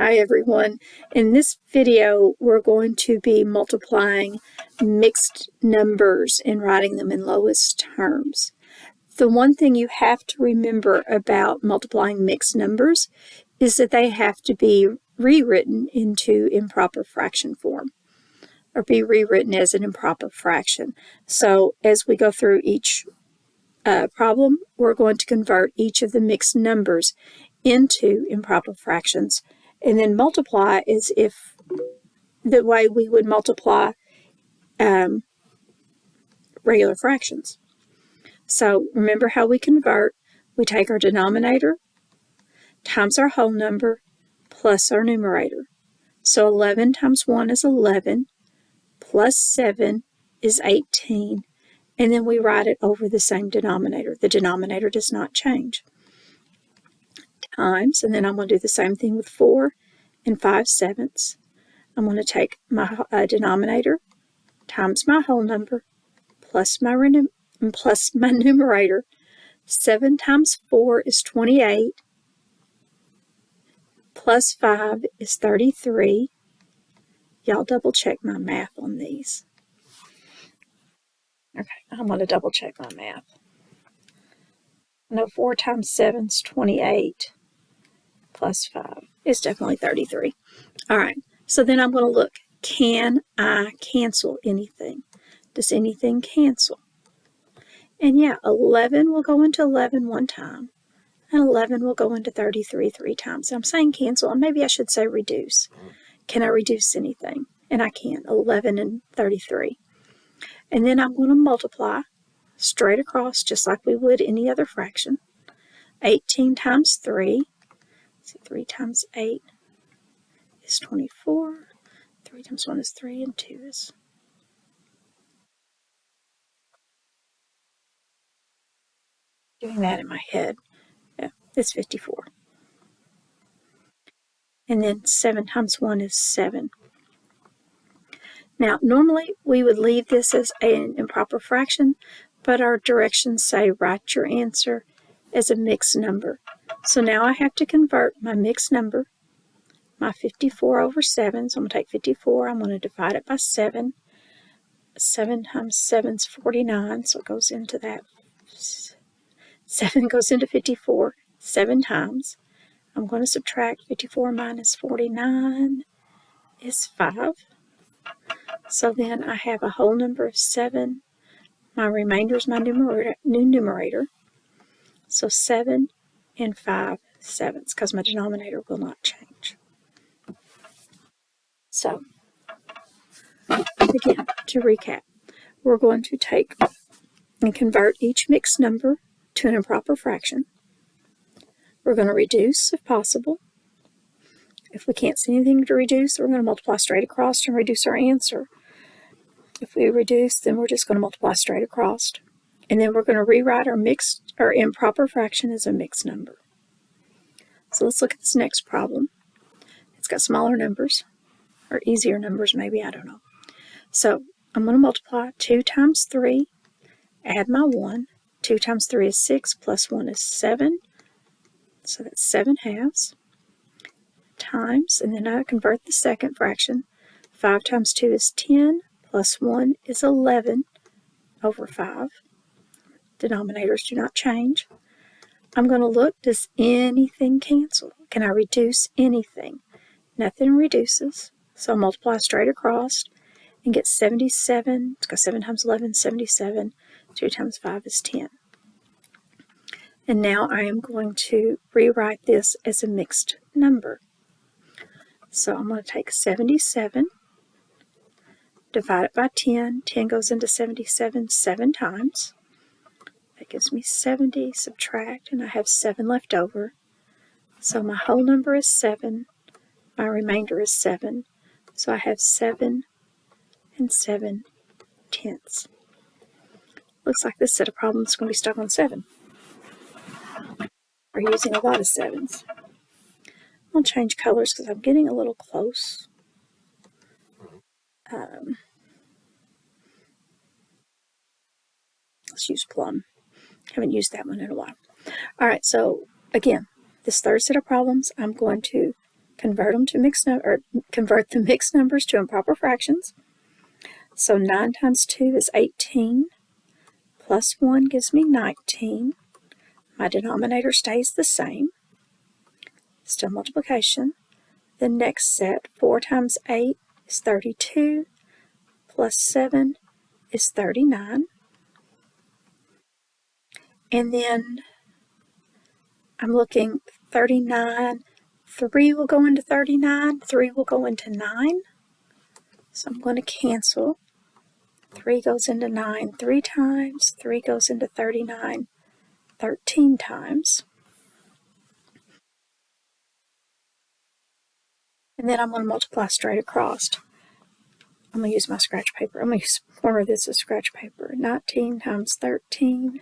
Hi everyone. In this video we're going to be multiplying mixed numbers and writing them in lowest terms. The one thing you have to remember about multiplying mixed numbers is that they have to be rewritten into improper fraction form, or be rewritten as an improper fraction. So as we go through each problem, we're going to convert each of the mixed numbers into improper fractions, and then multiply as if the way we would multiply regular fractions. So remember how we convert. We take our denominator times our whole number plus our numerator. So 11 times 1 is 11, plus 7 is 18, and then we write it over the same denominator. The denominator does not change. Times, and then I'm going to do the same thing with 4 and 5/7. I'm going to take my denominator times my whole number plus my numerator. 7 times 4 is 28, plus 5 is 33. Y'all double check my math on these. Okay, I'm going to double check my math. No, 4 times 7 is 28, plus 5 is definitely 33. All right, so then I'm going to look. Can I cancel anything? Does anything cancel? And yeah, 11 will go into 11 one time, and 11 will go into 33 three times. And I'm saying cancel, and maybe I should say reduce. Can I reduce anything? And I can, 11 and 33. And then I'm going to multiply straight across, just like we would any other fraction. 18 times 3, so 3 times 8 is 24. 3 times 1 is 3, and 2 is... Doing that in my head, yeah, it's 54. And then 7 times 1 is 7. Now, normally we would leave this as an improper fraction, but our directions say write your answer as a mixed number. So now I have to convert my mixed number, my 54 over 7. So I'm going to take 54, I'm going to divide it by 7. 7 times 7 is 49, so it goes into that. 7 goes into 54 7 times. I'm going to subtract 54 minus 49 is 5. So then I have a whole number of 7. My remainder is my numerator. So 7 and 5/7, because my denominator will not change. So, again, to recap, we're going to take and convert each mixed number to an improper fraction. We're going to reduce if possible. If we can't see anything to reduce, we're going to multiply straight across and reduce our answer. If we reduce, then we're just going to multiply straight across. And then we're going to rewrite our improper fraction as a mixed number. So let's look at this next problem. It's got smaller numbers, or easier numbers maybe, I don't know. So I'm going to multiply 2 times 3, add my 1. 2 times 3 is 6, plus 1 is 7. So that's 7/2. Times, and then I convert the second fraction. 5 times 2 is 10, plus 1 is 11 over 5. Denominators do not change. I'm going to look, does anything cancel? Can I reduce anything? Nothing reduces, so I'll multiply straight across and get 77. Let's go 7 times 11, 77. 2 times 5 is 10. And now I am going to rewrite this as a mixed number. So I'm going to take 77, divide it by 10. 10 goes into 77 7 times. That gives me 70, subtract, and I have 7 left over. So my whole number is 7. My remainder is 7. So I have 7 and 7/10. Looks like this set of problems is going to be stuck on 7. We're using a lot of 7s. I'll change colors because I'm getting a little close. Let's use plum. Haven't used that one in a while. All right, so again, this third set of problems, I'm going to convert the mixed numbers to improper fractions. So 9 times 2 is 18, plus 1 gives me 19. My denominator stays the same, still multiplication. The next set, 4 times 8 is 32, plus 7 is 39. And then I'm looking 39, 3 will go into 39, 3 will go into 9. So I'm going to cancel. 3 goes into 9 3 times, 3 goes into 39 13 times. And then I'm going to multiply straight across. I'm going to use my scratch paper. I'm going to use a corner of this as scratch paper. 19 times 13.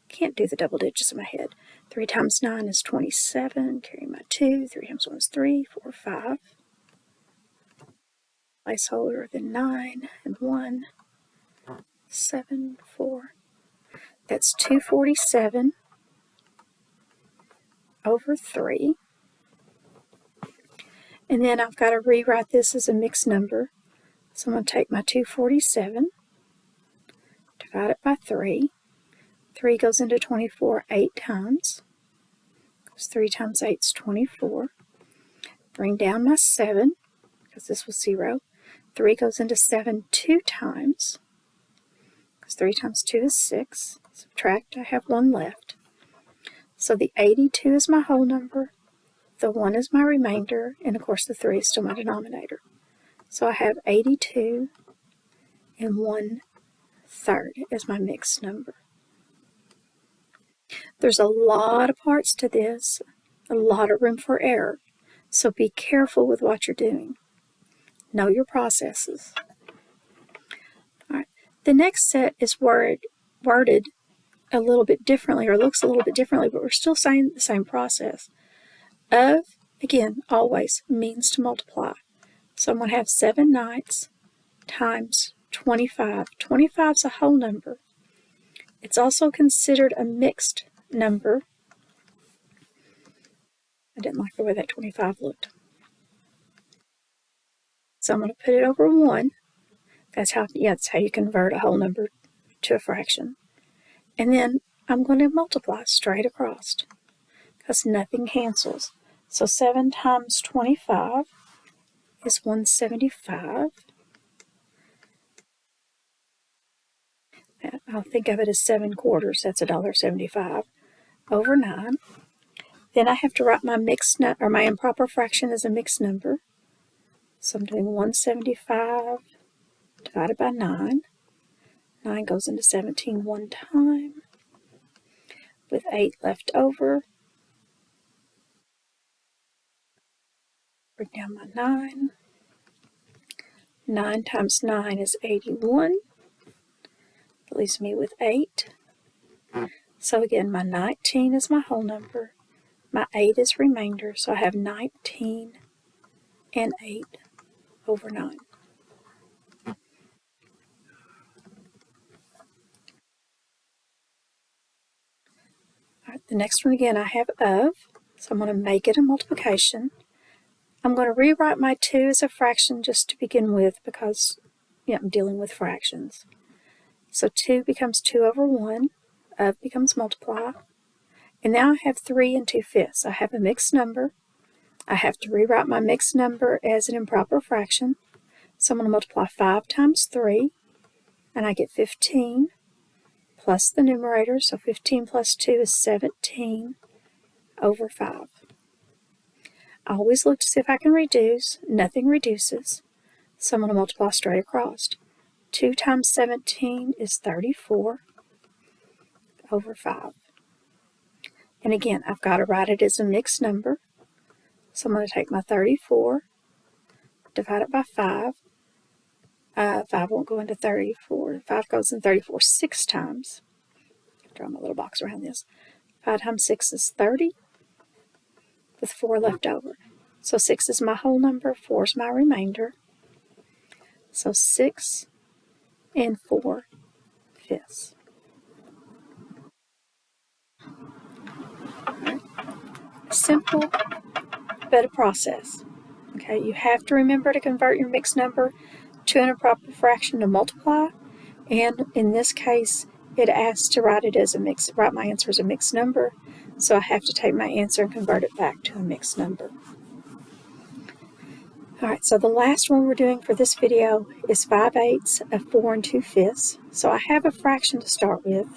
Can't do the double digits in my head. 3 times 9 is 27. Carry my 2. 3 times 1 is 3. 4, 5. Placeholder, then 9 and 1. 7, 4. That's 247 over 3. And then I've got to rewrite this as a mixed number. So I'm going to take my 247, divide it by 3. 3 goes into 24 8 times. Because 3 times 8 is 24. Bring down my 7, because this was 0. 3 goes into 7 2 times. Because 3 times 2 is 6. Subtract, I have 1 left. So the 82 is my whole number. The 1 is my remainder, and of course the 3 is still my denominator. So I have 82 and 1/3 as my mixed number. There's a lot of parts to this, a lot of room for error, so be careful with what you're doing. Know your processes. All right. The next set is worded a little bit differently, or looks a little bit differently, but we're still saying the same process. Of, again, always means to multiply. So I'm going to have 7 nights times 25. 25 is a whole number. It's also considered a mixed number. I didn't like the way that 25 looked. So I'm going to put it over 1. That's how you convert a whole number to a fraction. And then I'm going to multiply straight across, because nothing cancels. So 7 times 25 is 175. I'll think of it as 7 quarters. That's $1.75 over 9. Then I have to write my my improper fraction as a mixed number. So I'm doing 175 divided by 9. 9 goes into 17 one time, with 8 left over. Bring down my 9. 9 times 9 is 81. That leaves me with 8. So again, my 19 is my whole number. My 8 is remainder, so I have 19 and 8 over 9. All right, the next one again I have of, so I'm going to make it a multiplication. I'm going to rewrite my 2 as a fraction just to begin with, because I'm dealing with fractions. So 2 becomes 2 over 1, of becomes multiply. And now I have 3 2/5. I have a mixed number. I have to rewrite my mixed number as an improper fraction. So I'm going to multiply 5 times 3, and I get 15, plus the numerator. So 15 plus 2 is 17 over 5. I always look to see if I can reduce. Nothing reduces. So I'm going to multiply straight across. 2 times 17 is 34 over 5. And again, I've got to write it as a mixed number. So I'm going to take my 34, divide it by 5. 5 won't go into 34. 5 goes in 34 6 times. Draw my little box around this. 5 times 6 is 30, with 4 left over. So 6 is my whole number, 4 is my remainder. So 6 and 4/5. Simple, but a process. Okay, you have to remember to convert your mixed number to an improper fraction to multiply, and in this case, it asks to write my answer as a mixed number, so I have to take my answer and convert it back to a mixed number. Alright, so the last one we're doing for this video is 5/8 of 4 2/5. So I have a fraction to start with,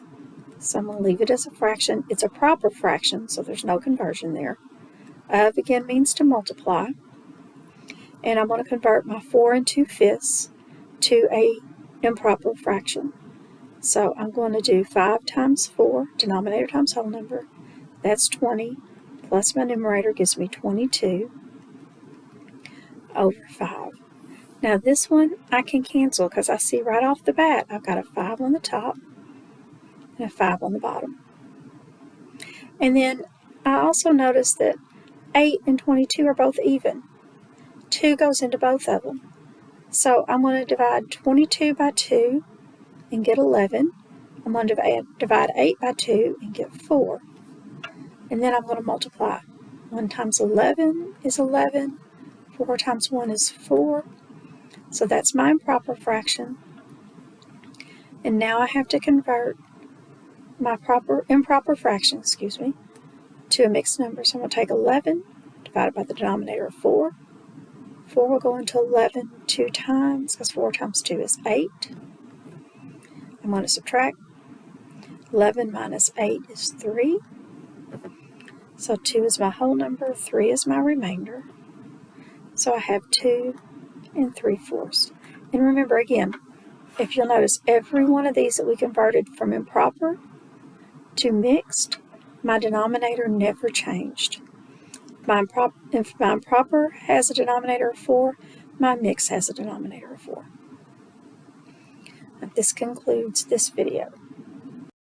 so I'm going to leave it as a fraction. It's a proper fraction, so there's no conversion there. Of again means to multiply. And I'm going to convert my 4 2/5 to a improper fraction. So I'm going to do 5 times 4, denominator times whole number. That's 20, plus my numerator gives me 22 over 5. Now this one I can cancel because I see right off the bat I've got a 5 on the top and a 5 on the bottom. And then I also notice that 8 and 22 are both even. 2 goes into both of them. So I'm going to divide 22 by 2 and get 11. I'm going to divide 8 by 2 and get 4. And then I'm going to multiply. 1 times 11 is 11. 4 times 1 is 4. So that's my improper fraction. And now I have to convert my improper fraction, to a mixed number. So I'm going to take 11 divided by the denominator of 4. 4 will go into 11 2 times, because 4 times 2 is 8. I'm going to subtract. 11 minus 8 is 3. So 2 is my whole number, 3 is my remainder. So I have 2 3/4. And remember again, if you'll notice, every one of these that we converted from improper to mixed, my denominator never changed. If my improper has a denominator of 4, my mixed has a denominator of 4. This concludes this video.